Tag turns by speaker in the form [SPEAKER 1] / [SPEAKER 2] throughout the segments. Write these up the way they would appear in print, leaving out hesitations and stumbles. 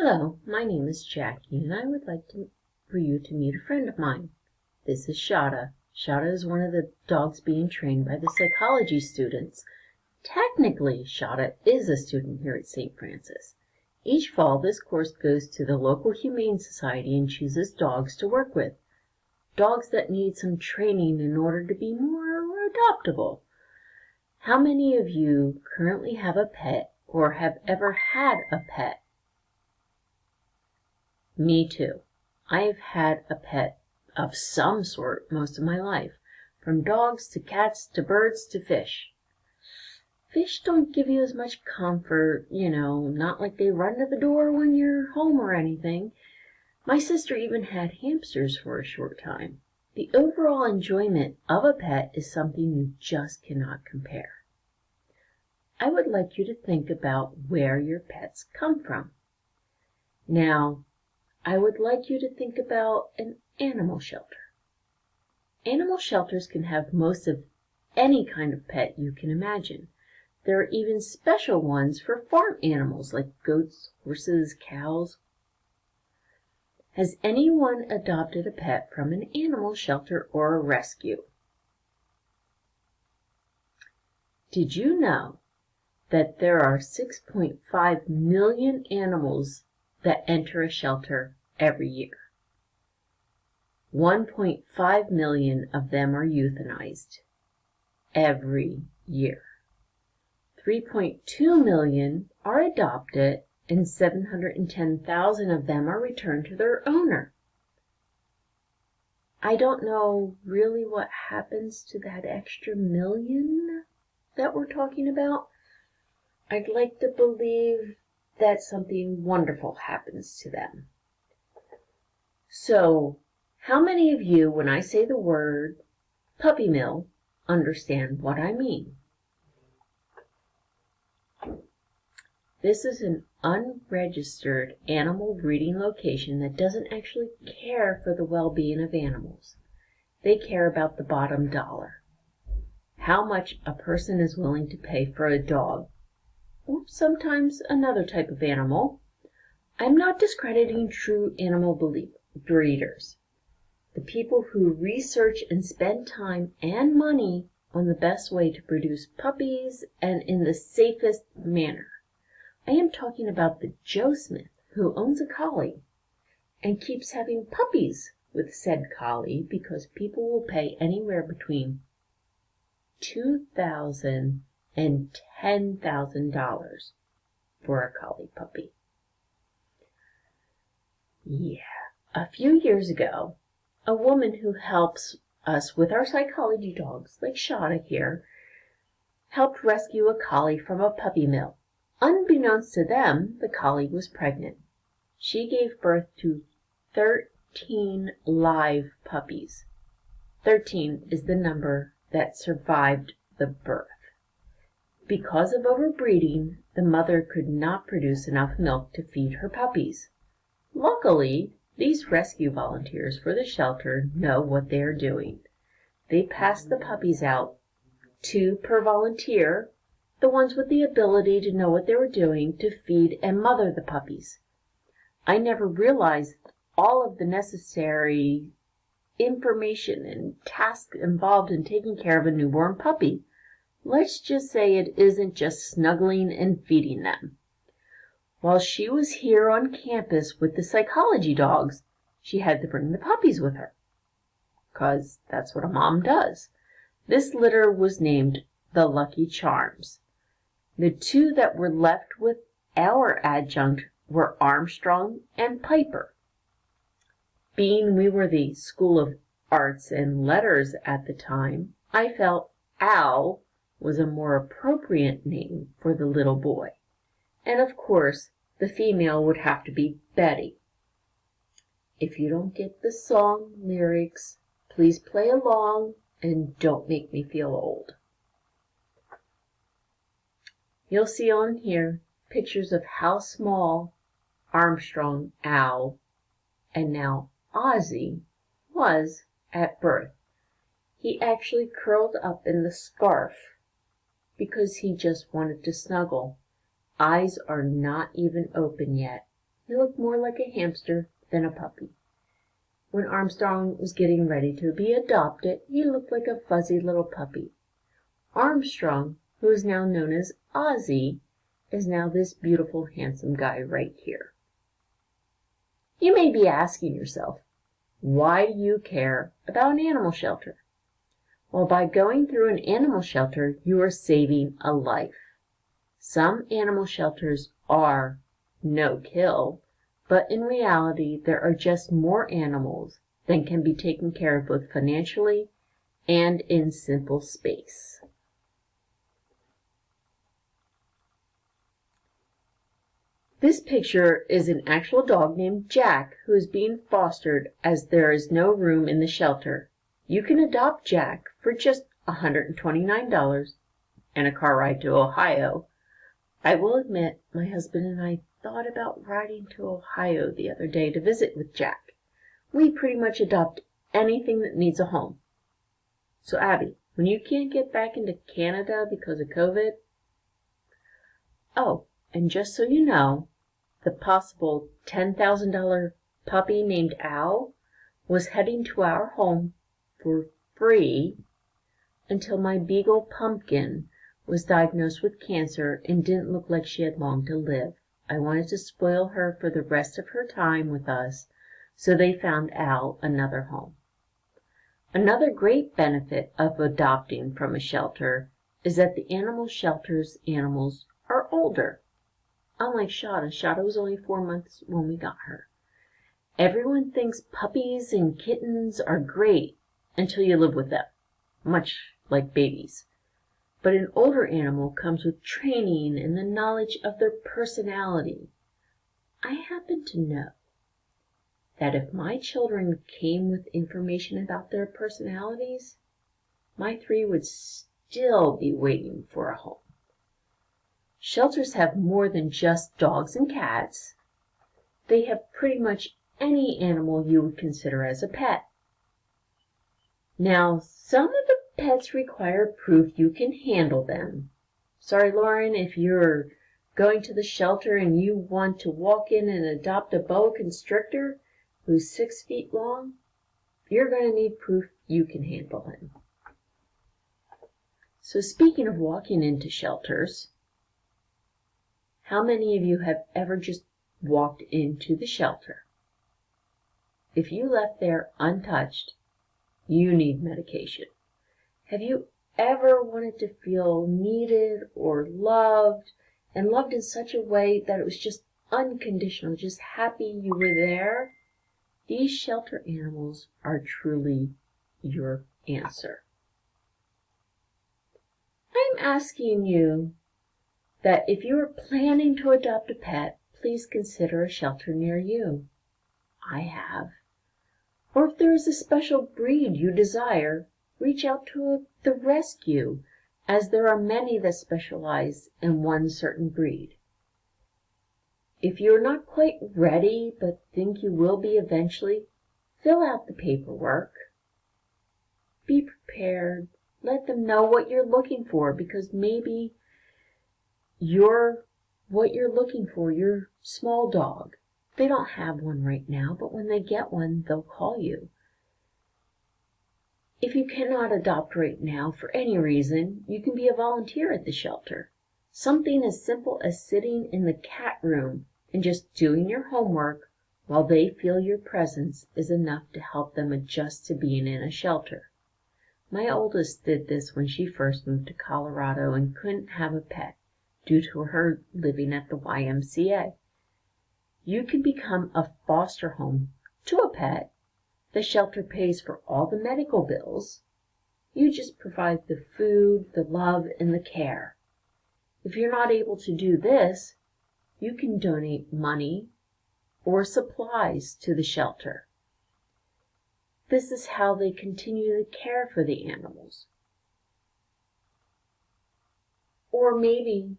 [SPEAKER 1] Hello, my name is Jackie, and I would like for you to meet a friend of mine. This is Shada. Shada is one of the dogs being trained by the psychology students. Technically, Shada is a student here at St. Francis. Each fall, this course goes to the local humane society and chooses dogs to work with. Dogs that need some training in order to be more adoptable. How many of you currently have a pet or have ever had a pet? Me too. I have had a pet of some sort most of my life, from dogs to cats to birds to fish. Fish don't give you as much comfort, not like they run to the door when you're home or anything. My sister even had hamsters for a short time. The overall enjoyment of a pet is something you just cannot compare. I would like you to think about where your pets come from. Now, I would like you to think about an animal shelter. Animal shelters can have most of any kind of pet you can imagine. There are even special ones for farm animals like goats, horses, cows. Has anyone adopted a pet from an animal shelter or a rescue? Did you know that there are 6.5 million animals that enter a shelter every year? 1.5 million of them are euthanized every year. 3.2 million are adopted, and 710,000 of them are returned to their owner. I don't know really what happens to that extra million that we're talking about. I'd like to believe that something wonderful happens to them. So, how many of you, when I say the word puppy mill, understand what I mean? This is an unregistered animal breeding location that doesn't actually care for the well-being of animals. They care about the bottom dollar. How much a person is willing to pay for a dog, or sometimes another type of animal. I'm not discrediting true animal breeders. The people who research and spend time and money on the best way to produce puppies and in the safest manner. I am talking about the Joe Smith who owns a collie and keeps having puppies with said collie because people will pay anywhere between $2,000 and $10,000 for a collie puppy. Yeah, a few years ago, a woman who helps us with our psychology dogs, like Shada here, helped rescue a collie from a puppy mill. Unbeknownst to them, the collie was pregnant. She gave birth to 13 live puppies. 13 is the number that survived the birth. Because of overbreeding, the mother could not produce enough milk to feed her puppies. Luckily, these rescue volunteers for the shelter know what they are doing. They pass the puppies out, 2 per volunteer, the ones with the ability to know what they were doing to feed and mother the puppies. I never realized all of the necessary information and tasks involved in taking care of a newborn puppy. Let's just say it isn't just snuggling and feeding them. While she was here on campus with the psychology dogs, she had to bring the puppies with her, 'cause that's what a mom does. This litter was named the Lucky Charms. The 2 that were left with our adjunct were Armstrong and Piper. Being we were the School of Arts and Letters at the time, I felt Al was a more appropriate name for the little boy. And of course, the female would have to be Betty. If you don't get the song lyrics, please play along and don't make me feel old. You'll see on here pictures of how small Armstrong, Al, and now Ozzy was at birth. He actually curled up in the scarf because he just wanted to snuggle. Eyes are not even open yet, He looked more like a hamster than a puppy. When Armstrong was getting ready to be adopted, he looked like a fuzzy little puppy. Armstrong, who is now known as Ozzie, is now this beautiful, handsome guy right here. You may be asking yourself, why do you care about an animal shelter? Well, by going through an animal shelter, you are saving a life. Some animal shelters are no-kill, but in reality, there are just more animals than can be taken care of both financially and in simple space. This picture is an actual dog named Jack who is being fostered as there is no room in the shelter. You can adopt Jack for just $129 and a car ride to Ohio. I will admit, my husband and I thought about riding to Ohio the other day to visit with Jack. We pretty much adopt anything that needs a home. So Abby, when you can't get back into Canada because of COVID, oh, and just so you know, the possible $10,000 puppy named Al was heading to our home for free until my beagle Pumpkin was diagnosed with cancer and didn't look like she had long to live. I wanted to spoil her for the rest of her time with us, so they found Al another home. Another great benefit of adopting from a shelter is that the animal shelter's animals are older. Unlike Shada was only 4 months when we got her. Everyone thinks puppies and kittens are great until you live with them, much like babies. But an older animal comes with training and the knowledge of their personality. I happen to know that if my children came with information about their personalities, my 3 would still be waiting for a home. Shelters have more than just dogs and cats. They have pretty much any animal you would consider as a pet. Now, some of the pets require proof you can handle them. Sorry, Lauren, if you're going to the shelter and you want to walk in and adopt a boa constrictor who's 6 feet long, you're going to need proof you can handle him. So speaking of walking into shelters, how many of you have ever just walked into the shelter? If you left there untouched, you need medication. Have you ever wanted to feel needed or loved, and loved in such a way that it was just unconditional, just happy you were there? These shelter animals are truly your answer. I'm asking you that if you are planning to adopt a pet, please consider a shelter near you. I have. Or if there is a special breed you desire, reach out to the rescue, as there are many that specialize in one certain breed. If you are not quite ready but think you will be eventually, fill out the paperwork. Be prepared. Let them know what you're looking for, because maybe what you're looking for, your small dog. They don't have one right now, but when they get one, they'll call you. If you cannot adopt right now for any reason, you can be a volunteer at the shelter. Something as simple as sitting in the cat room and just doing your homework while they feel your presence is enough to help them adjust to being in a shelter. My oldest did this when she first moved to Colorado and couldn't have a pet due to her living at the YMCA. You can become a foster home to a pet. The shelter pays for all the medical bills. You just provide the food, the love, and the care. If you're not able to do this, you can donate money or supplies to the shelter. This is how they continue to care for the animals. Or maybe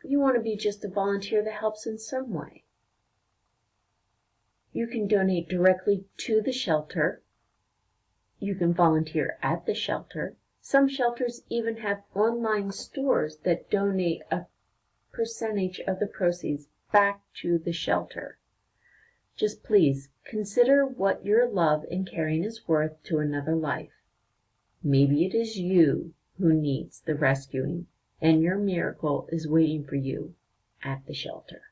[SPEAKER 1] you want to be just a volunteer that helps in some way. You can donate directly to the shelter. You can volunteer at the shelter. Some shelters even have online stores that donate a percentage of the proceeds back to the shelter. Just please consider what your love and caring is worth to another life. Maybe it is you who needs the rescuing, and your miracle is waiting for you at the shelter.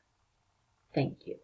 [SPEAKER 1] Thank you.